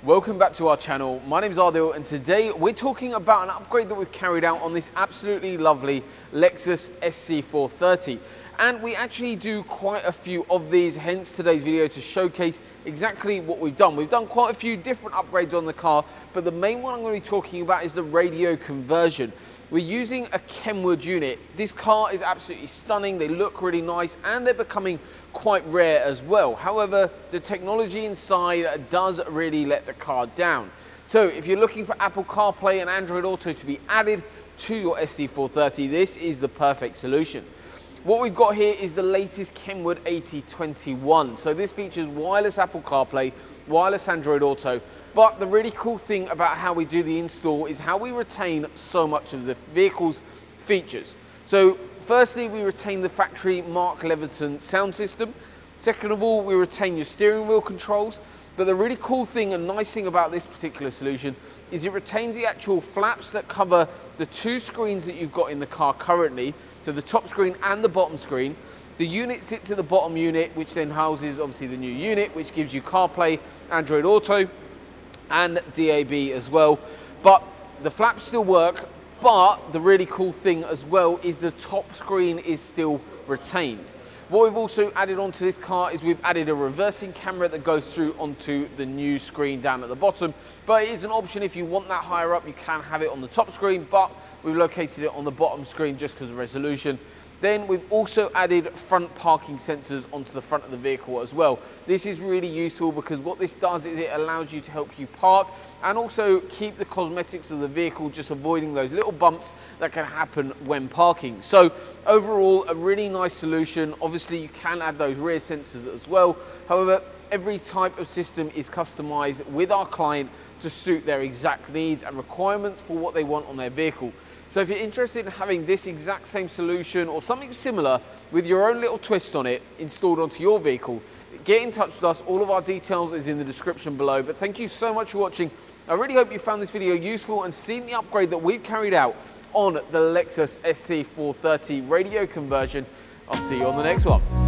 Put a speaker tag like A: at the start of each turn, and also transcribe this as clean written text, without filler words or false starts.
A: Welcome back to our channel. My name is Ardil and today we're talking about an upgrade that we've carried out on this absolutely lovely Lexus SC430. And we actually do quite a few of these, hence today's video to showcase exactly what we've done. We've done quite a few different upgrades on the car, but the main one I'm going to be talking about is the radio conversion. We're using a Kenwood unit. This car is absolutely stunning, they look really nice, and they're becoming quite rare as well. However, the technology inside does really let the car down. So if you're looking for Apple CarPlay and Android Auto to be added to your SC430, this is the perfect solution. What we've got here is the latest Kenwood 8021. So this features wireless Apple CarPlay, wireless Android Auto, but the really cool thing about how we do the install is how we retain so much of the vehicle's features. So firstly, we retain the factory Mark Leviton sound system. Second of all, we retain your steering wheel controls. But the really cool thing and nice thing about this particular solution is it retains the actual flaps that cover the two screens that you've got in the car currently, so the top screen and the bottom screen. The unit sits at the bottom unit, which then houses obviously the new unit, which gives you CarPlay, Android Auto, and DAB as well. But the flaps still work, but the really cool thing as well is the top screen is still retained. What we've also added onto this car is we've added a reversing camera that goes through onto the new screen down at the bottom. But it is an option if you want that higher up, you can have it on the top screen, but we've located it on the bottom screen just because of resolution. Then we've also added front parking sensors onto the front of the vehicle as well. This is really useful because what this does is it allows you to help you park and also keep the cosmetics of the vehicle, just avoiding those little bumps that can happen when parking. So overall, a really nice solution. Obviously you can add those rear sensors as well. However, every type of system is customized with our client to suit their exact needs and requirements for what they want on their vehicle. So if you're interested in having this exact same solution or something similar with your own little twist on it installed onto your vehicle, get in touch with us. All of our details is in the description below. But thank you so much for watching. I really hope you found this video useful and seen the upgrade that we've carried out on the Lexus SC430 radio conversion. I'll see you on the next one.